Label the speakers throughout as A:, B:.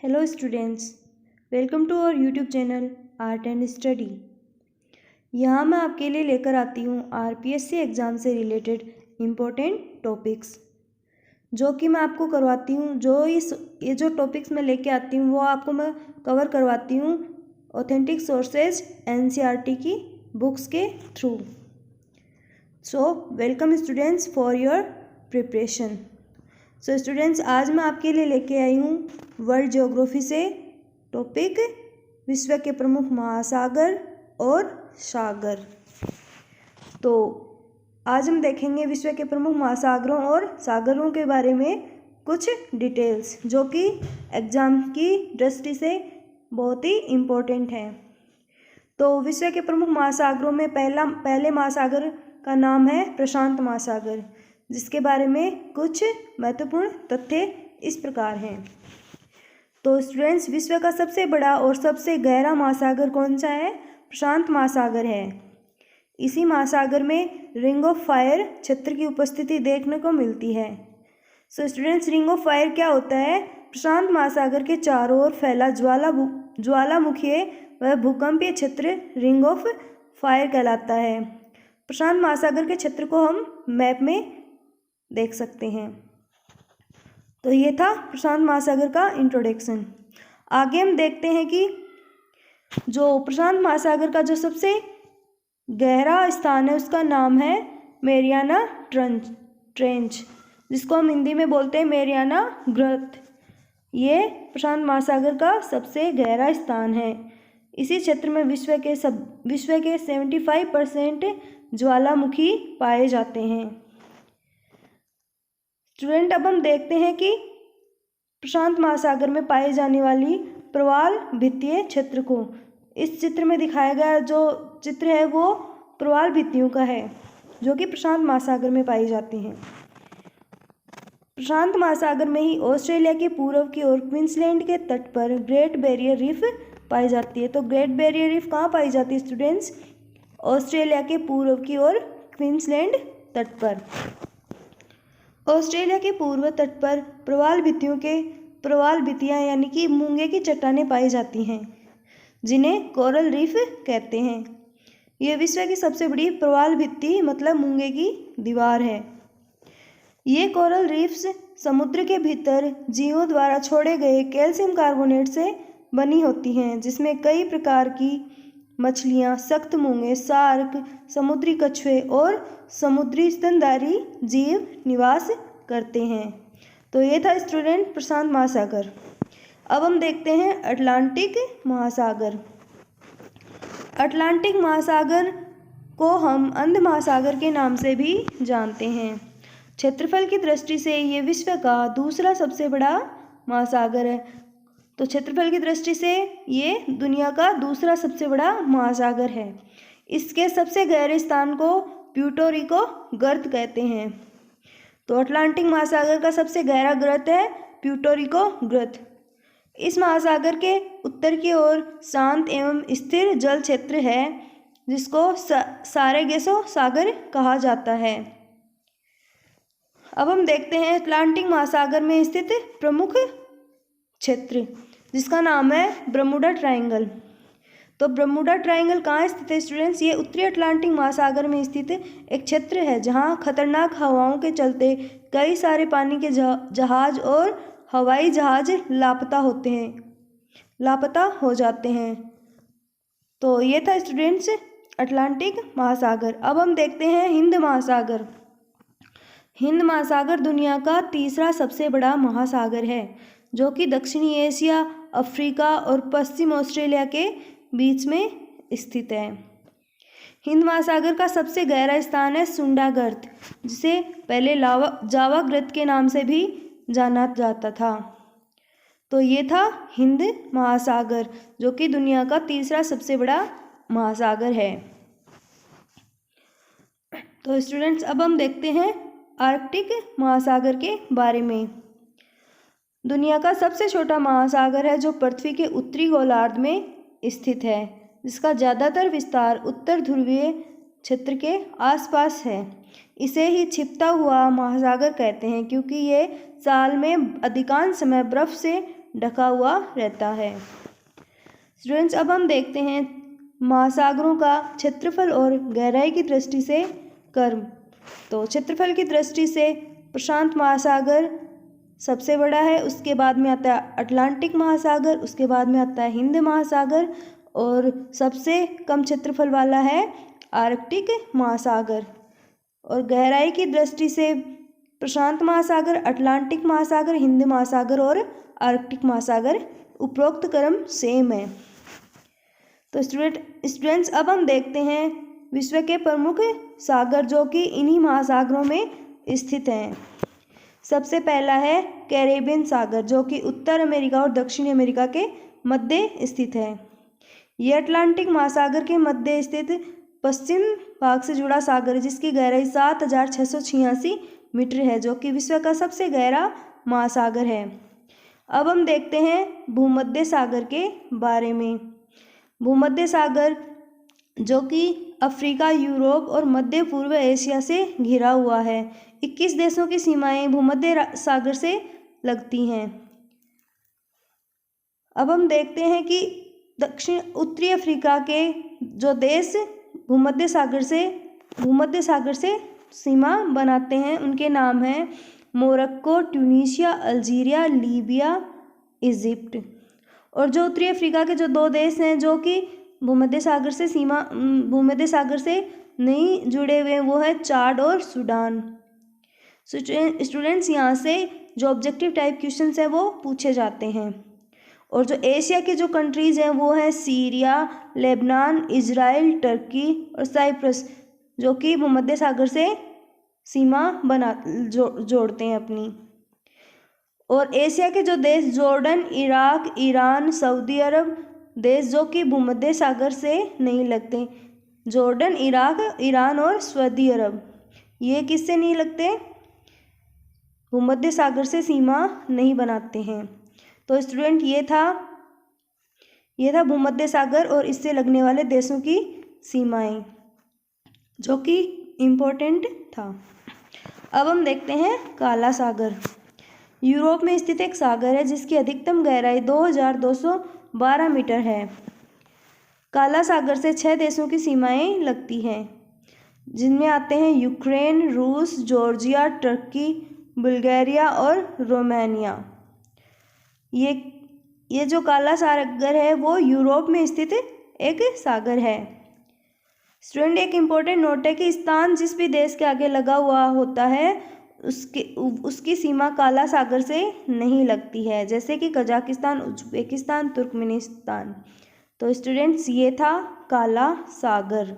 A: Hello students, welcome to our YouTube channel Art and Study। यहाँ मैं आपके लिए लेकर आती हूँ आरपीएससी एग्ज़ाम से रिलेटेड इम्पोर्टेंट टॉपिक्स जो कि मैं आपको करवाती हूँ। ये जो टॉपिक्स मैं लेके आती हूँ वो आपको मैं कवर करवाती हूँ ऑथेंटिक सोर्सेज एनसीईआरटी की बुक्स के through. So welcome students for your preparation. So students, आज मैं आपके लिए लेके आई हूँ वर्ल्ड ज्योग्राफी से टॉपिक विश्व के प्रमुख महासागर और सागर। तो आज हम देखेंगे विश्व के प्रमुख महासागरों और सागरों के बारे में कुछ डिटेल्स जो कि एग्ज़ाम की दृष्टि से बहुत ही इम्पोर्टेंट है। तो विश्व के प्रमुख महासागरों में पहले महासागर का नाम है प्रशांत महासागर, जिसके बारे में कुछ महत्वपूर्ण तथ्य इस प्रकार हैं। तो स्टूडेंट्स, विश्व का सबसे बड़ा और सबसे गहरा महासागर कौन सा है? प्रशांत महासागर है। इसी महासागर में रिंग ऑफ फायर क्षेत्र की उपस्थिति देखने को मिलती है। So students, ring of fire क्या होता है? प्रशांत महासागर के चारों ओर फैला ज्वालामुखीय व भूकंपीय क्षेत्र रिंग ऑफ फायर कहलाता है। प्रशांत महासागर के क्षेत्र को हम मैप में देख सकते हैं। तो ये था प्रशांत महासागर का इंट्रोडक्शन। आगे हम देखते हैं कि जो प्रशांत महासागर का जो सबसे गहरा स्थान है उसका नाम है मैरियाना ट्रेंच, जिसको हम हिंदी में बोलते हैं मैरियाना गर्त। ये प्रशांत महासागर का सबसे गहरा स्थान है। इसी क्षेत्र में विश्व के 75% ज्वालामुखी पाए जाते हैं। स्टूडेंट, अब हम देखते हैं कि प्रशांत महासागर में पाई जाने वाली प्रवाल भित्तीय क्षेत्र को इस चित्र में दिखाया गया जो चित्र है वो प्रवाल भित्तियों का है जो कि प्रशांत महासागर में पाई जाती हैं। प्रशांत महासागर में ही ऑस्ट्रेलिया के पूर्व की ओर क्वींसलैंड के तट पर ग्रेट बैरियर रीफ पाई जाती है। तो ग्रेट बैरियर रीफ कहाँ पाई जाती है स्टूडेंट्स? ऑस्ट्रेलिया के पूर्व की ओर क्वींसलैंड तट पर। ऑस्ट्रेलिया के पूर्व तट पर प्रवाल भित्तियाँ यानी कि मूंगे की चट्टानें पाई जाती हैं, जिन्हें कोरल रीफ कहते हैं। यह विश्व की सबसे बड़ी प्रवाल भित्ति मतलब मूंगे की दीवार है। ये कोरल रीफ्स समुद्र के भीतर जीवों द्वारा छोड़े गए कैल्शियम कार्बोनेट से बनी होती हैं, जिसमें कई प्रकार की मछलियाँ, सख्त मूंगे, शार्क, समुद्री कछुए और समुद्री स्तनधारी जीव निवास करते हैं। तो ये था स्टूडेंट प्रशांत महासागर। अब हम देखते हैं अटलांटिक महासागर। अटलांटिक महासागर को हम अंध महासागर के नाम से भी जानते हैं। क्षेत्रफल की दृष्टि से ये विश्व का दूसरा सबसे बड़ा महासागर है। तो क्षेत्रफल की दृष्टि से ये दुनिया का दूसरा सबसे बड़ा महासागर है। इसके सबसे गहरे स्थान को प्यूर्टो रिको गर्त कहते हैं। तो अटलांटिक महासागर का सबसे गहरा गर्त है प्यूर्टो रिको गर्त। इस महासागर के उत्तर की ओर शांत एवं स्थिर जल क्षेत्र है, जिसको सारेगेसो सागर कहा जाता है। अब हम देखते हैं अटलांटिक महासागर में स्थित प्रमुख क्षेत्र, जिसका नाम है बरमूडा ट्रायंगल। तो बरमूडा ट्रायंगल कहाँ स्थित है स्टूडेंट्स? ये उत्तरी अटलांटिक महासागर में स्थित एक क्षेत्र है जहाँ खतरनाक हवाओं के चलते कई सारे पानी के जहाज और हवाई जहाज लापता हो जाते हैं। तो ये था स्टूडेंट्स अटलांटिक महासागर। अब हम देखते हैं हिंद महासागर। हिंद महासागर दुनिया का तीसरा सबसे बड़ा महासागर है, जो कि दक्षिणी एशिया, अफ्रीका और पश्चिम ऑस्ट्रेलिया के बीच में स्थित है। हिंद महासागर का सबसे गहरा स्थान है सुंडा गर्त, जिसे पहले जावा गर्त के नाम से भी जाना जाता था। तो ये था हिंद महासागर, जो कि दुनिया का तीसरा सबसे बड़ा महासागर है। तो स्टूडेंट्स, अब हम देखते हैं आर्कटिक महासागर के बारे में। दुनिया का सबसे छोटा महासागर है जो पृथ्वी के उत्तरी गोलार्ध में स्थित है, जिसका ज़्यादातर विस्तार उत्तर ध्रुवीय क्षेत्र के आसपास है। इसे ही छिपता हुआ महासागर कहते हैं क्योंकि ये साल में अधिकांश समय बर्फ से ढका हुआ रहता है। स्टूडेंट्स, अब हम देखते हैं महासागरों का क्षेत्रफल और गहराई की दृष्टि से क्रम। तो क्षेत्रफल की दृष्टि से प्रशांत महासागर सबसे बड़ा है, उसके बाद में आता है अटलांटिक महासागर, उसके बाद में आता है हिंद महासागर और सबसे कम क्षेत्रफल वाला है आर्कटिक महासागर। और गहराई की दृष्टि से प्रशांत महासागर, अटलांटिक महासागर, हिंद महासागर और आर्कटिक महासागर, उपरोक्त क्रम सेम है। तो स्टूडेंट्स, अब हम देखते हैं विश्व के प्रमुख सागर जो कि इन्हीं महासागरों में स्थित हैं। सबसे पहला है कैरेबियन सागर जो कि उत्तर अमेरिका और दक्षिण अमेरिका के मध्य स्थित है। यह अटलांटिक महासागर के मध्य स्थित पश्चिम भाग से जुड़ा सागर है जिसकी गहराई 7,686 मीटर है, जो कि विश्व का सबसे गहरा महासागर है। अब हम देखते हैं भूमध्य सागर के बारे में। भूमध्य सागर जो कि अफ्रीका, यूरोप और मध्य पूर्व एशिया से घिरा हुआ है। 21 देशों की सीमाएं भूमध्य सागर से लगती हैं। अब हम देखते हैं कि उत्तरी अफ्रीका के जो देश भूमध्य सागर से सीमा बनाते हैं उनके नाम हैं Morocco, Tunisia, Algeria, Libya, Egypt. और जो उत्तरी अफ्रीका के जो दो देश हैं जो कि भूमध्य सागर से नहीं जुड़े हुए हैं वो है चाड और सूडान। स्टूडेंट्स, यहाँ से जो ऑब्जेक्टिव टाइप क्वेश्चंस हैं वो पूछे जाते हैं। और जो एशिया के जो कंट्रीज़ हैं वो हैं सीरिया, लेबनान, इजराइल, टर्की और साइप्रस, जो कि भूमध्य सागर से सीमा जोड़ते हैं अपनी। और एशिया के जो देश जॉर्डन, इराक, ईरान, सऊदी अरब देश जो कि भूमध्य सागर से नहीं लगते। जॉर्डन, इराक, ईरान और सऊदी अरब ये किससे नहीं लगते? भूमध्य सागर से सीमा नहीं बनाते हैं। तो स्टूडेंट, ये था भूमध्य सागर और इससे लगने वाले देशों की सीमाएं, जो कि इम्पोर्टेंट था। अब हम देखते हैं काला सागर। यूरोप में स्थित एक सागर है जिसकी अधिकतम गहराई 2212 मीटर है। काला सागर से 6 देशों की सीमाएं लगती हैं, जिनमें आते हैं यूक्रेन, रूस, जॉर्जिया, टर्की, बुल्गारिया और रोमानिया। ये जो काला सागर है वो यूरोप में स्थित एक सागर है। स्टूडेंट, एक इम्पोर्टेंट नोट है कि स्थान जिस भी देश के आगे लगा हुआ होता है उसकी सीमा काला सागर से नहीं लगती है, जैसे कि कजाकिस्तान, उज्बेकिस्तान, तुर्कमेनिस्तान। तो स्टूडेंट्स, ये था काला सागर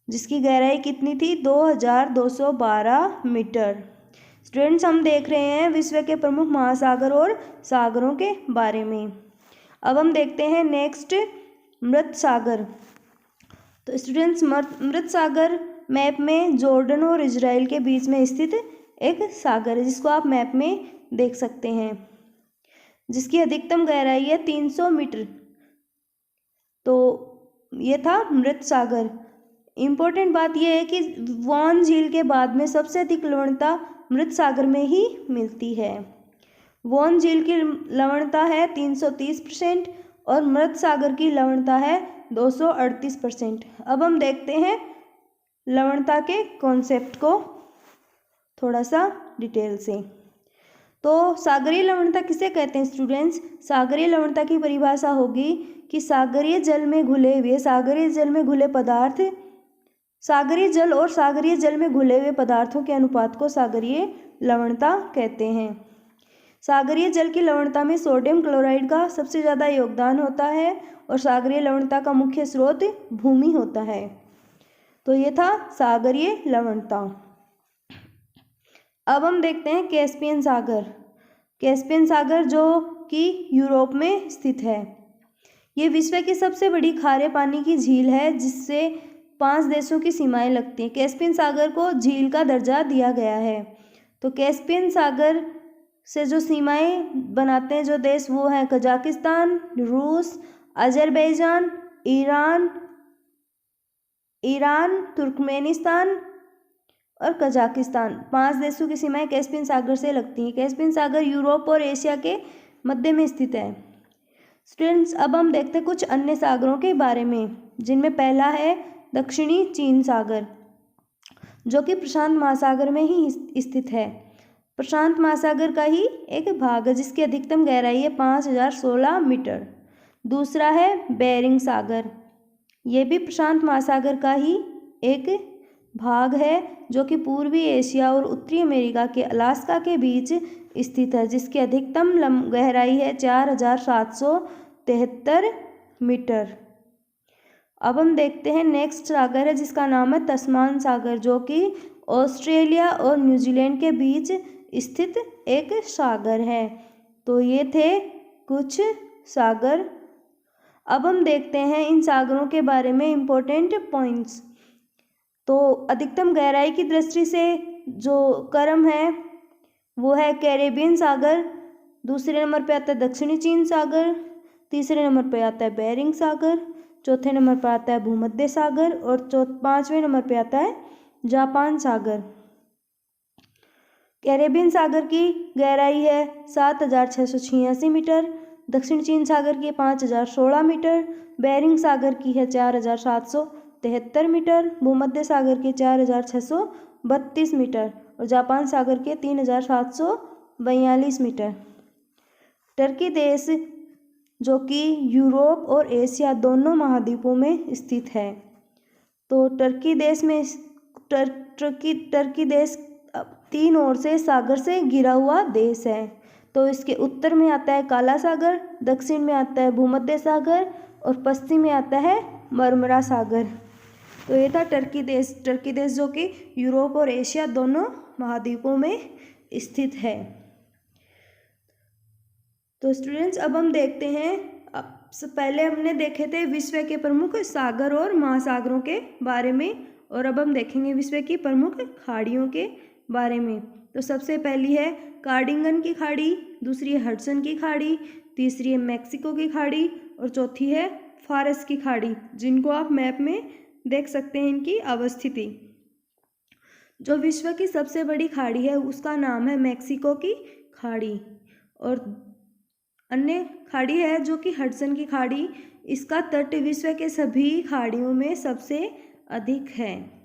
A: जिसकी गहराई कितनी थी? 2212 मीटर। स्टूडेंट्स, हम देख रहे हैं विश्व के प्रमुख महासागर और सागरों के बारे में। अब हम देखते हैं नेक्स्ट मृत सागर। तो स्टूडेंट्स, मृत सागर मैप में जॉर्डन और इजराइल के बीच में स्थित एक सागर है जिसको आप मैप में देख सकते हैं, जिसकी अधिकतम गहराई है 300 मीटर। तो ये था मृत सागर। इम्पोर्टेंट बात यह है कि वॉन झील के बाद में सबसे अधिक लवणता मृत सागर में ही मिलती है। वॉन झील की लवणता है 330% और मृत सागर की लवणता है 238%। अब हम देखते हैं लवणता के कॉन्सेप्ट को थोड़ा सा डिटेल से। तो सागरीय लवणता किसे कहते हैं स्टूडेंट्स? सागरीय लवणता की परिभाषा होगी कि सागरीय जल में घुले पदार्थ, सागरीय जल और सागरीय जल में घुले हुए पदार्थों के अनुपात को सागरीय लवणता कहते हैं। सागरीय जल की लवणता में सोडियम क्लोराइड का सबसे ज़्यादा योगदान होता है और सागरीय लवणता का मुख्य स्रोत भूमि होता है। तो ये था सागरीय लवणता। अब हम देखते हैं कैस्पियन सागर। कैस्पियन सागर जो कि यूरोप में स्थित है, ये विश्व की सबसे बड़ी खारे पानी की झील है जिससे 5 देशों की सीमाएं लगती हैं। कैस्पियन सागर को झील का दर्जा दिया गया है। तो कैस्पियन सागर से जो सीमाएं बनाते हैं जो देश वो हैं कजाकिस्तान, रूस, अजरबैजान, ईरान, तुर्कमेनिस्तान और कजाकिस्तान। 5 देशों की सीमाएं कैस्पियन सागर से लगती हैं। कैस्पियन सागर यूरोप और एशिया के मध्य में स्थित है। स्टूडेंट्स, अब हम देखते हैं कुछ अन्य सागरों के बारे में, जिनमें पहला है दक्षिणी चीन सागर, जो कि प्रशांत महासागर में ही स्थित है। प्रशांत महासागर का ही एक भाग है, जिसकी अधिकतम गहराई है 5016 मीटर। दूसरा है बेरिंग सागर, ये भी प्रशांत महासागर का ही एक भाग है, जो कि पूर्वी एशिया और उत्तरी अमेरिका के अलास्का के बीच स्थित है, जिसकी अधिकतम गहराई है 4773 मीटर। अब हम देखते हैं नेक्स्ट सागर है, जिसका नाम है तस्मान सागर, जो कि ऑस्ट्रेलिया और न्यूजीलैंड के बीच स्थित एक सागर है। तो ये थे कुछ सागर। अब हम देखते हैं इन सागरों के बारे में इम्पोर्टेंट पॉइंट्स। तो अधिकतम गहराई की दृष्टि से जो क्रम है वो है कैरेबियन सागर, दूसरे नंबर पे आता है दक्षिणी चीन सागर, तीसरे नंबर पे आता है बेरिंग सागर, चौथे नंबर पर आता है भूमध्य सागर और पांचवें नंबर पे आता है जापान सागर। कैरेबियन सागर की गहराई है 7686 मीटर, दक्षिण चीन सागर की 5016 मीटर, बेरिंग सागर की है 4773 मीटर, भूमध्य सागर के 4632 मीटर और जापान सागर के 3742 मीटर। टर्की देश, जो कि यूरोप और एशिया दोनों महाद्वीपों में स्थित है। तो टर्की देश में टर्की देश 3 ओर से सागर से घिरा हुआ देश है। तो इसके उत्तर में आता है काला सागर, दक्षिण में आता है भूमध्य सागर और पश्चिम में आता है मरमरा सागर। तो ये था टर्की देश जो कि यूरोप और एशिया दोनों महाद्वीपों में स्थित है। तो स्टूडेंट्स, अब हम देखते हैं, पहले हमने देखे थे विश्व के प्रमुख सागर और महासागरों के बारे में, और अब हम देखेंगे विश्व की प्रमुख खाड़ियों के बारे में। तो सबसे पहली है कार्डिंगन की खाड़ी, दूसरी है हडसन की खाड़ी, तीसरी है मैक्सिको की खाड़ी और चौथी है फारस की खाड़ी, जिनको आप मैप में देख सकते हैं इनकी अवस्थिति। जो विश्व की सबसे बड़ी खाड़ी है उसका नाम है मैक्सिको की खाड़ी, और अन्य खाड़ी है जो कि हडसन की खाड़ी। इसका तट विश्व के सभी खाड़ियों में सबसे अधिक है।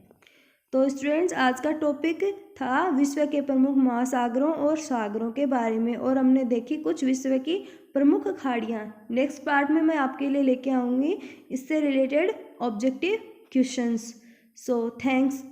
A: तो स्टूडेंट्स, आज का टॉपिक था विश्व के प्रमुख महासागरों और सागरों के बारे में, और हमने देखी कुछ विश्व की प्रमुख खाड़ियाँ। नेक्स्ट पार्ट में मैं आपके लिए लेके आऊँगी इससे related objective questions. So thanks.